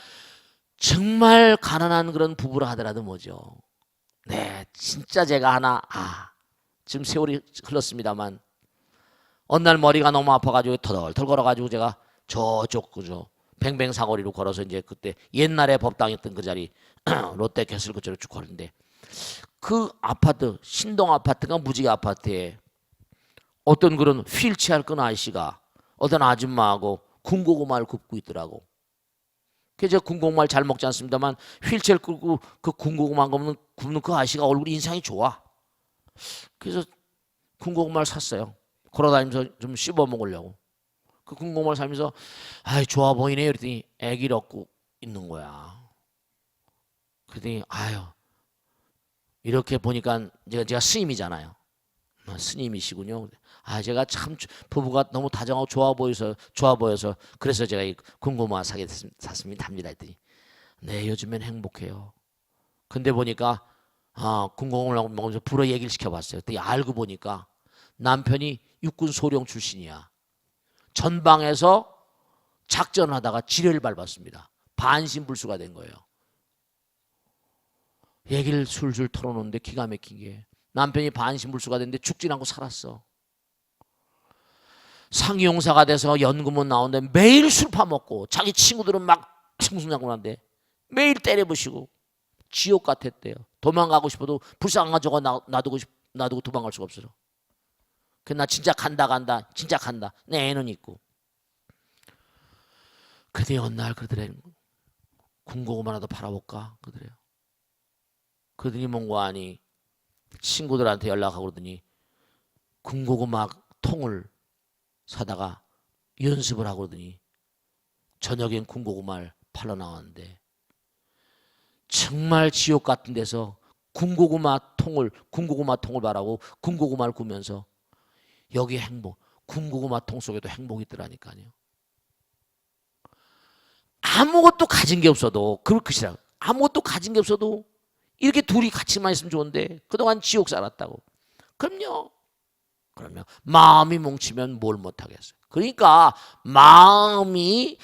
정말 가난한 그런 부부라 하더라도 뭐죠? 네, 진짜 제가 하나 지금 세월이 흘렀습니다만 어느 날 머리가 너무 아파가지고 터덜터 걸어가지고 제가 저쪽 그죠 뱅뱅 사거리로 걸어서 이제 그때 옛날에 법당했던 그 자리 롯데캐슬 그쪽으로 쭉 걸었는데 그 아파트 신동 아파트가 무지개 아파트에 어떤 그런 휠체어를 끈 아저씨가 어떤 아줌마하고 군고구마를 굽고 있더라고. 그래서 제가 군고구마를 잘 먹지 않습니다만 휠체어를 끌고 그 군고구마 굽는 그 아저씨가 얼굴이 인상이 좋아. 그래서 군고구마를 샀어요. 걸어다니면서 좀 씹어 먹으려고. 그 군고구마를 사면서 좋아 보이네 그랬더니 애기를 얻고 있는 거야. 그랬더니 이렇게 보니까 제가 스님이잖아요. 스님이시군요. 제가 참 부부가 너무 다정하고 좋아 보여서 그래서 제가 이 군고구마 샀습니다 합니다 했더니 네 요즘엔 행복해요. 근데 보니까 군고구마를 먹으면서 불어 얘기를 시켜봤어요. 그랬더니 알고 보니까 남편이 육군 소령 출신이야. 전방에서 작전을 하다가 지뢰를 밟았습니다. 반신불수가 된 거예요. 얘기를 술술 털어놓는데 기가 막힌 게 남편이 반신불수가 됐는데 죽진 않고 살았어. 상용사가 돼서 연금은 나오는데 매일 술 파먹고 자기 친구들은 막 승승장구한데 매일 때려부시고 지옥 같았대요. 도망가고 싶어도 불쌍한 저거 놔두고 도망갈 수가 없어서. 나 진짜 간다 진짜 간다. 내 애는 있고. 그랬더니 어느 날 그러더래. 군고구마라도 팔아볼까? 그러더래요. 그러더니 뭔가 아니 친구들한테 연락하고 그러더니 군고구마 통을 사다가 연습을 하고 그러더니 저녁엔 군고구마를 팔러 나왔는데 정말 지옥 같은 데서 군고구마 통을 바라고 군고구마를 구면서 여기 행복, 군고구마 통 속에도 행복이 있더라니까요. 아무것도 가진 게 없어도 그렇듯이라 아무것도 가진 게 없어도 이렇게 둘이 같이만 있으면 좋은데 그동안 지옥 살았다고. 그럼요. 그러면 마음이 뭉치면 뭘 못하겠어요. 그러니까 마음이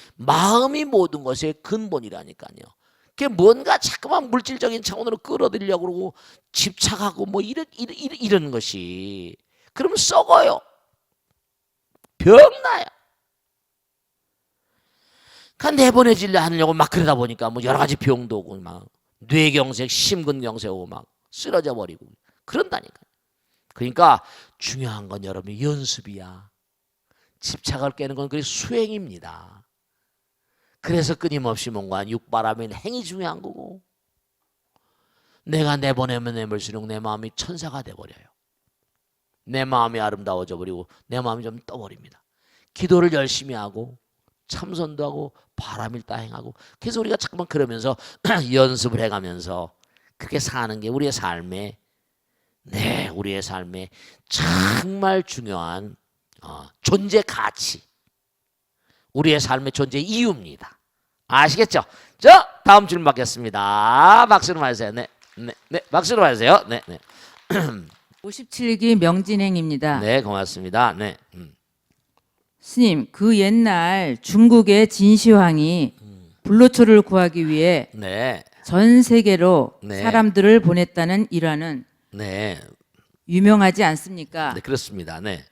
모든 것의 근본이라니까요. 그게 뭔가 자꾸만 물질적인 차원으로 끌어들이려고 그러고 집착하고 뭐 이런 것이 그러면 썩어요. 병나요. 그러니까 내보내질려 하려고 막 그러다 보니까 뭐 여러 가지 병도 오고 막 뇌경색, 심근경색 오고 막 쓰러져 버리고 그런다니까. 그러니까 중요한 건 여러분 연습이야. 집착을 깨는 건 그게 수행입니다. 그래서 끊임없이 뭔가 육바라면 행이 중요한 거고 내가 내보내면 내볼수록 내 마음이 천사가 돼버려요. 내 마음이 아름다워져 버리고 내 마음이 좀 떠버립니다. 기도를 열심히 하고 참선도 하고 바람일다 행하고 그래서 우리가 자꾸만 그러면서 연습을 해가면서 그렇게 사는 게 우리의 삶에 우리의 삶에 정말 중요한 존재 가치 우리의 삶의 존재 이유입니다. 아시겠죠? 자, 다음 질문 받겠습니다. 박수로 맞으세요. 네, 박수로 맞으세요. 네. 57기 명진행입니다. 네, 고맙습니다. 네. 스님, 그 옛날 중국의 진시황이 불로초를 구하기 위해 네. 전 세계로 네. 사람들을 보냈다는 일화는 네. 유명하지 않습니까? 네, 그렇습니다. 네.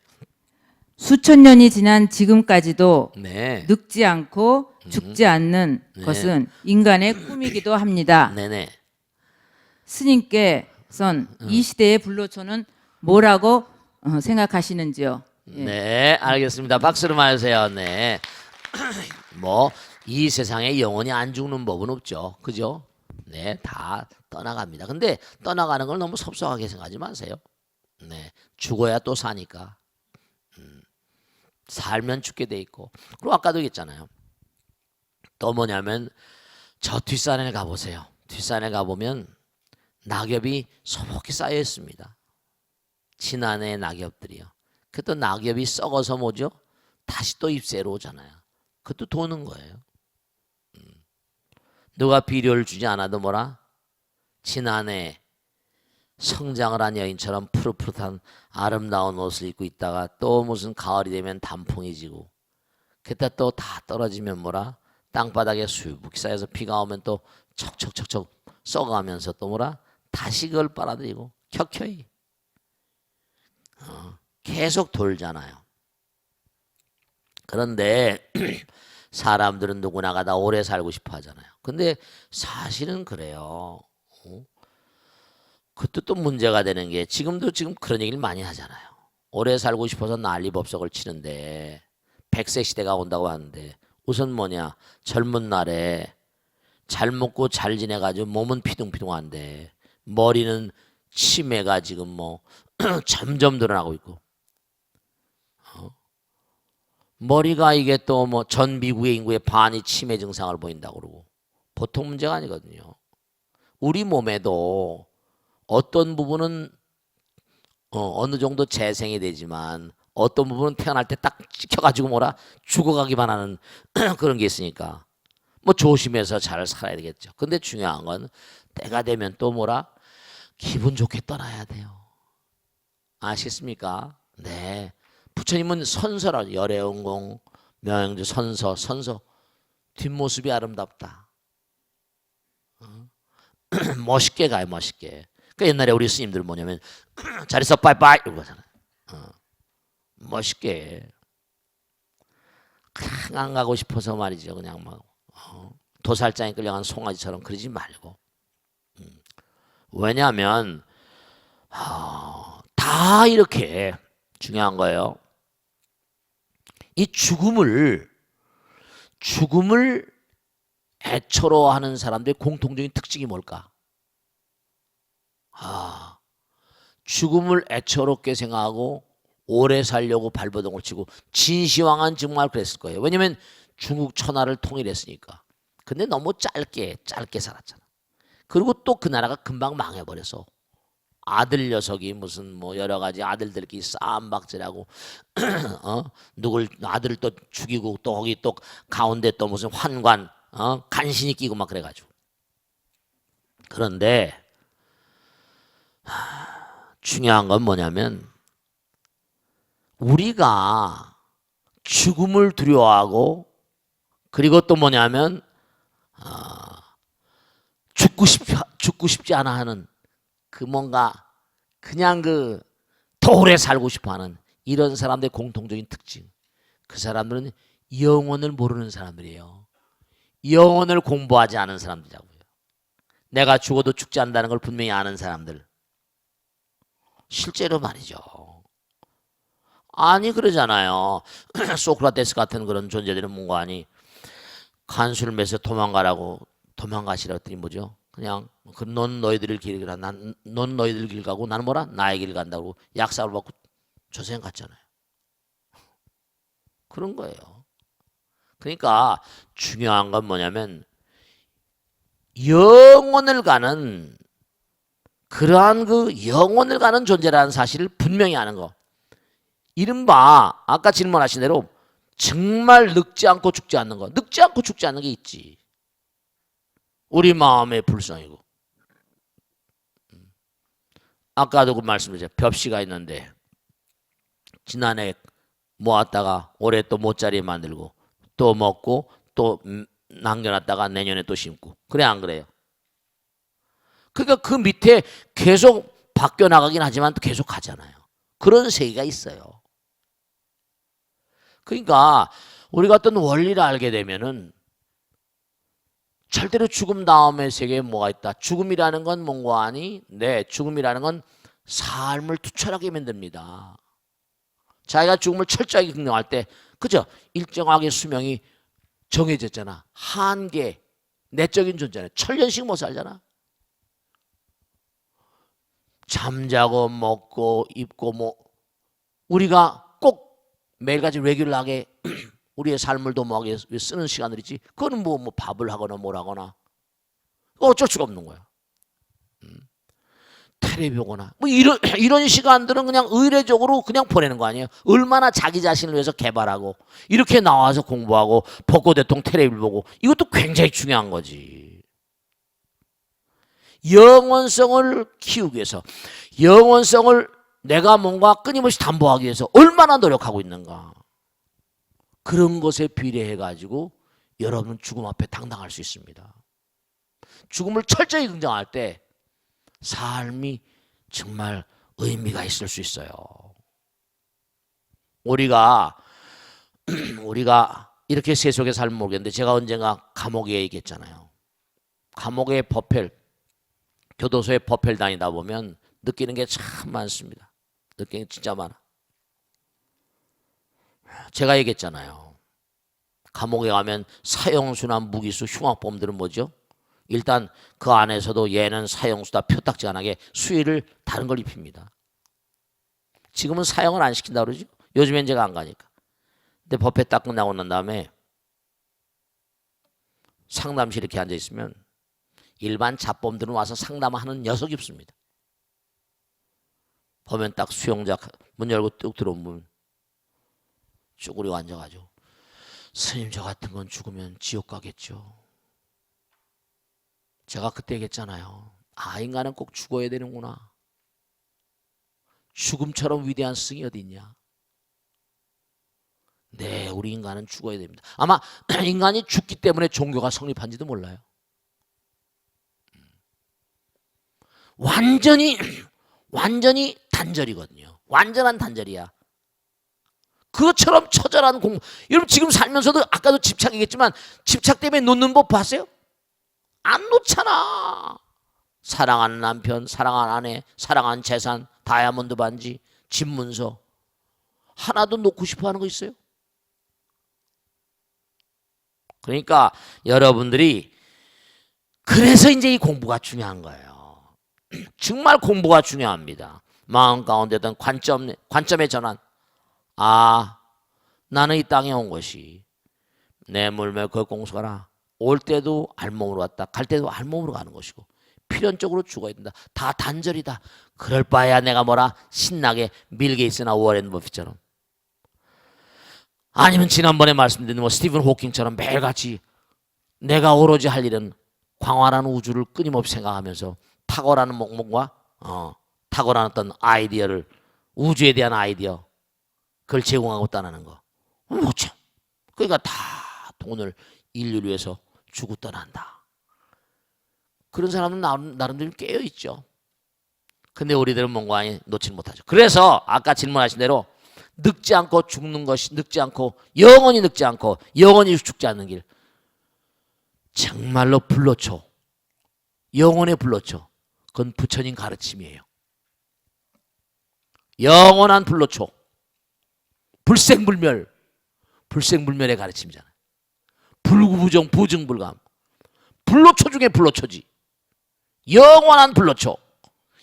수천 년이 지난 지금까지도 네. 늙지 않고 죽지 않는 네. 것은 인간의 꿈이기도 합니다. 네네. 스님께선 이 시대의 불로초는 뭐라고 생각하시는지요? 예. 네, 알겠습니다. 박수로 맞으세요. 네. 뭐 이 세상에 영원히 안 죽는 법은 없죠. 그죠? 네, 다 떠나갑니다. 근데 떠나가는 걸 너무 섭섭하게 생각하지 마세요. 네, 죽어야 또 사니까. 살면 죽게 돼 있고. 그리고 아까도 얘기했잖아요. 또 뭐냐면 저 뒷산에 가보세요. 뒷산에 가보면 낙엽이 소복히 쌓여 있습니다. 지난해 낙엽들이요. 그 또 낙엽이 썩어서 뭐죠? 다시 또 잎새로 오잖아요. 그것도 도는 거예요. 누가 비료를 주지 않아도 뭐라? 지난해 성장을 한 여인처럼 푸릇푸릇한 아름다운 옷을 입고 있다가 또 무슨 가을이 되면 단풍이 지고 그때 또 다 떨어지면 뭐라? 땅바닥에 수북히 쌓여서 비가 오면 또 척척척척 썩어가면서 또 뭐라? 다시 그걸 빨아들이고 켜켜이 계속 돌잖아요. 그런데 사람들은 누구나가 다 오래 살고 싶어 하잖아요. 근데 사실은 그래요. 그것도 또 문제가 되는 게 지금 그런 얘기를 많이 하잖아요. 오래 살고 싶어서 난리법석을 치는데 100세 시대가 온다고 하는데 우선 뭐냐 젊은 날에 잘 먹고 잘 지내가지고 몸은 피둥피둥한데 머리는 치매가 지금 뭐 점점 늘어나고 있고 머리가 이게 또 뭐 전 미국의 인구의 반이 치매 증상을 보인다고 그러고 보통 문제가 아니거든요. 우리 몸에도 어떤 부분은 어느 정도 재생이 되지만 어떤 부분은 태어날 때 딱 찍혀가지고 뭐라 죽어가기만 하는 그런 게 있으니까 뭐 조심해서 잘 살아야 되겠죠. 근데 중요한 건 때가 되면 또 뭐라 기분 좋게 떠나야 돼요. 아시겠습니까? 네. 부처님은 선서라 열애원공 명행주 선서 뒷모습이 아름답다. 멋있게 가요. 멋있게. 그러니까 옛날에 우리 스님들 뭐냐면 잘 있어 빠이빠이 이러고 하잖아요. 멋있게 그냥 안 가고 싶어서 말이죠. 그냥 막 도살장에 끌려간 송아지처럼 그러지 말고. 왜냐하면 다 이렇게 중요한 거예요. 이 죽음을 애처로하는 사람들의 공통적인 특징이 뭘까? 죽음을 애처롭게 생각하고 오래 살려고 발버둥을 치고 진시황은 정말 그랬을 거예요. 왜냐하면 중국 천하를 통일했으니까. 근데 너무 짧게 살았잖아. 그리고 또 그 나라가 금방 망해버려서 아들 녀석이 무슨 뭐 여러 가지 아들들끼리 싸움박질하고 누굴 아들을 또 죽이고 또 거기 또 가운데 또 무슨 환관 간신히 끼고 막 그래가지고. 그런데 중요한 건 뭐냐면 우리가 죽음을 두려워하고 그리고 또 뭐냐면 죽고 싶지 않아 하는 그 뭔가 그냥 더 오래 살고 싶어 하는 이런 사람들의 공통적인 특징. 그 사람들은 영혼을 모르는 사람들이에요. 영혼을 공부하지 않은 사람들이라고요. 내가 죽어도 죽지 않는다는 걸 분명히 아는 사람들. 실제로 말이죠. 아니 그러잖아요. 소크라테스 같은 그런 존재들은 뭔가 아니 간수를 매서 도망가시라 했더니 뭐죠? 그냥 넌 너희들 길 가라. 넌 너희들 길 가고 나는 뭐라? 나의 길 간다고 약삭을 받고 조생 갔잖아요. 그런 거예요. 그러니까 중요한 건 뭐냐면 영혼을 가는 그러한 영혼을 가는 존재라는 사실을 분명히 아는 거. 이른바 아까 질문하신 대로 정말 늙지 않고 죽지 않는 거. 늙지 않고 죽지 않는 게 있지. 우리 마음의 불성이고. 아까도 그 말씀드렸죠. 벽시가 있는데 지난해 모았다가 올해 또 모짜리 만들고 또 먹고 또 남겨놨다가 내년에 또 심고. 그래 안 그래요? 그러니까 그 밑에 계속 바뀌어 나가긴 하지만 또 계속 가잖아요. 그런 세계가 있어요. 그러니까 우리가 어떤 원리를 알게 되면은 절대로 죽음 다음의 세계에 뭐가 있다. 죽음이라는 건 뭔가 아니? 네, 죽음이라는 건 삶을 투철하게 만듭니다. 자기가 죽음을 철저하게 긍정할 때, 그죠? 일정하게 수명이 정해졌잖아. 한계, 내적인 존재는 천년씩 못 살잖아. 잠자고 먹고 입고 뭐 우리가 꼭 매일같이 레귤러하게 우리의 삶을 도모하기 위해서 쓰는 시간들이 있지. 그거는 뭐 밥을 하거나 뭘 하거나 어쩔 수가 없는 거야. 텔레비 보거나 뭐 이런 시간들은 그냥 의례적으로 그냥 보내는 거 아니에요. 얼마나 자기 자신을 위해서 개발하고 이렇게 나와서 공부하고 벚꽃 대통령 텔레비를 보고 이것도 굉장히 중요한 거지. 영원성을 키우기 위해서 영원성을 내가 뭔가 끊임없이 담보하기 위해서 얼마나 노력하고 있는가. 그런 것에 비례해 가지고 여러분은 죽음 앞에 당당할 수 있습니다. 죽음을 철저히 긍정할 때 삶이 정말 의미가 있을 수 있어요. 우리가 이렇게 세속의 삶을 모르겠는데 제가 언젠가 감옥에 얘기했잖아요. 감옥의 법회, 교도소의 법회를 다니다 보면 느끼는 게 참 많습니다. 느끼는 게 진짜 많아. 제가 얘기했잖아요. 감옥에 가면 사형수나 무기수 흉악범들은 뭐죠? 일단 그 안에서도 얘는 사형수다 표딱지 안 하게 수위를 다른 걸 입힙니다. 지금은 사형을 안 시킨다 그러죠. 요즘엔 제가 안 가니까. 근데 법회 딱 끝나고 난 다음에 상담실 이렇게 앉아 있으면 일반 잡범들은 와서 상담하는 녀석이 없습니다. 보면 딱 수용자 문 열고 뚝 들어오면 쭈그리고 앉아가지고 스님 저 같은 건 죽으면 지옥 가겠죠. 제가 그때 얘기했잖아요. 아 인간은 꼭 죽어야 되는구나. 죽음처럼 위대한 스승이 어디 있냐. 네 우리 인간은 죽어야 됩니다. 아마 인간이 죽기 때문에 종교가 성립한지도 몰라요. 완전히 단절이거든요. 완전한 단절이야. 그것처럼 처절한 공부. 여러분 지금 살면서도 아까도 집착 얘기했지만 집착 때문에 놓는 법 봤어요? 안 놓잖아. 사랑하는 남편, 사랑하는 아내, 사랑하는 재산, 다이아몬드 반지, 집 문서 하나도 놓고 싶어 하는 거 있어요? 그러니까 여러분들이 그래서 이제 이 공부가 중요한 거예요. 정말 공부가 중요합니다. 마음 가운데 든 관점의 전환. 아, 나는 이 땅에 온 것이 내 물매 걷공수가라. 올 때도 알몸으로 왔다. 갈 때도 알몸으로 가는 것이고 필연적으로 죽어야 된다. 다 단절이다. 그럴 바에야 내가 뭐라 신나게 빌 게이츠나 워렌 버핏처럼 아니면 지난번에 말씀드린 뭐 스티븐 호킹처럼 매일같이 내가 오로지 할 일은 광활한 우주를 끊임없이 생각하면서 탁월한 목목과 탁월한 어떤 아이디어를 우주에 대한 아이디어 그걸 제공하고 떠나는 거. 뭐죠? 그러니까 다 돈을 인류를 위해서 주고 떠난다. 그런 사람은 나름대로 깨어 있죠. 근데 우리들은 뭔가 놓지 못하죠. 그래서 아까 질문하신 대로 늙지 않고 죽는 것이 늙지 않고 영원히 늙지 않고 영원히 죽지 않는 길. 정말로 불로초, 영혼의 불로초. 그건 부처님 가르침이에요. 영원한 불로초, 불생불멸, 불생불멸의 가르침이잖아요. 불구부정, 부증불감. 불로초 중에 불로초지. 영원한 불로초,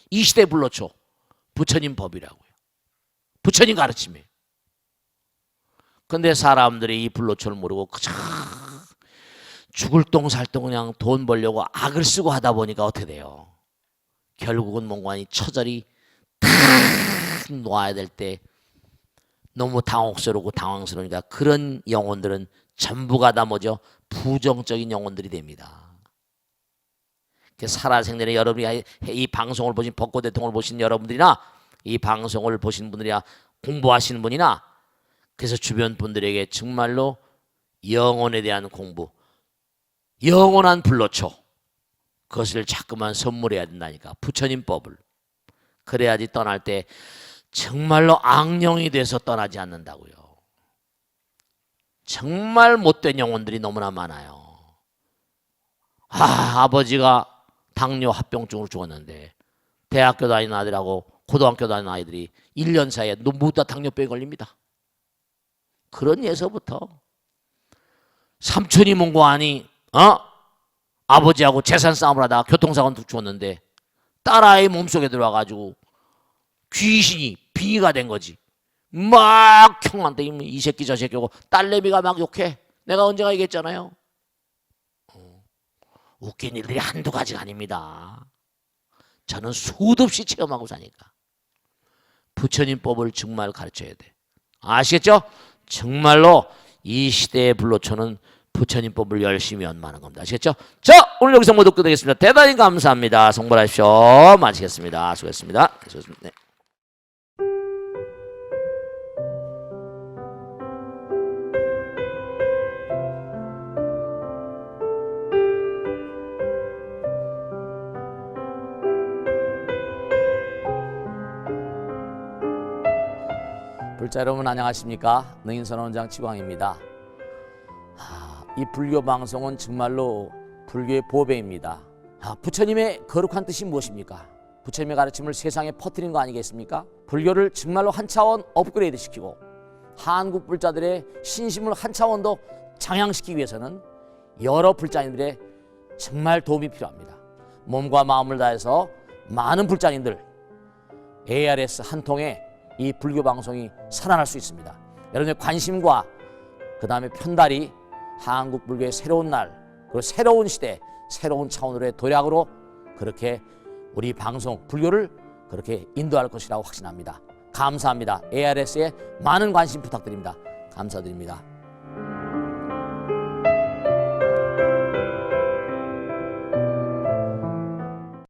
이 시대 불로초, 부처님 법이라고요. 부처님 가르침이에요. 근데 사람들이 이 불로초를 모르고 그저 죽을 똥 살 똥 그냥 돈 벌려고 악을 쓰고 하다 보니까 어떻게 돼요? 결국은 뭔가니 처절히 탁 놓아야 될 때 너무 당혹스럽고 당황스러우니까 그런 영혼들은 전부가 다 뭐죠? 부정적인 영혼들이 됩니다. 살아생전에 여러분이 이 방송을 보신 벚꽃 대통을 보신 여러분들이나 이 방송을 보신 분들이나 공부하시는 분이나 그래서 주변 분들에게 정말로 영혼에 대한 공부, 영원한 불로초, 그것을 자꾸만 선물해야 된다니까. 부처님 법을. 그래야지 떠날 때 정말로 악령이 돼서 떠나지 않는다고요. 정말 못된 영혼들이 너무나 많아요. 아버지가 당뇨 합병증으로 죽었는데 대학교 다니는 아들하고 고등학교 다니는 아이들이 1년 사이에 모두 다 당뇨병에 걸립니다. 그런 예서부터 삼촌이 뭔고 아니 아버지하고 재산 싸움을 하다가 교통사고로 죽었는데 딸아이 몸속에 들어와가지고 귀신이 빙의가 된 거지. 막 형한테 이 새끼 저 새끼고 딸내미가 막 욕해. 내가 언제가 얘기했잖아요. 웃긴 일들이 한두 가지가 아닙니다. 저는 수도 없이 체험하고 사니까. 부처님 법을 정말 가르쳐야 돼. 아시겠죠? 정말로 이 시대의 불로초는 부처님 법을 열심히 연마하는 겁니다. 아시겠죠? 자, 오늘 여기서 모두 끝내겠습니다. 대단히 감사합니다. 성불하십시오. 마치겠습니다. 수고했습니다. 네. 불자 여러분 안녕하십니까? 능인선원장 치광입니다. 이 불교 방송은 정말로 불교의 보배입니다. 부처님의 거룩한 뜻이 무엇입니까? 부처님의 가르침을 세상에 퍼뜨린 거 아니겠습니까? 불교를 정말로 한 차원 업그레이드 시키고 한국 불자들의 신심을 한 차원 더 장양시키기 위해서는 여러 불자님들의 정말 도움이 필요합니다. 몸과 마음을 다해서 많은 불자님들 ARS 한 통에 이 불교 방송이 살아날 수 있습니다. 여러분의 관심과 그 다음에 편달이 한국 불교의 새로운 날 그리고 새로운 시대 새로운 차원으로의 도약으로 그렇게 우리 방송 불교를 그렇게 인도할 것이라고 확신합니다. 감사합니다. ARS에 많은 관심 부탁드립니다. 감사드립니다.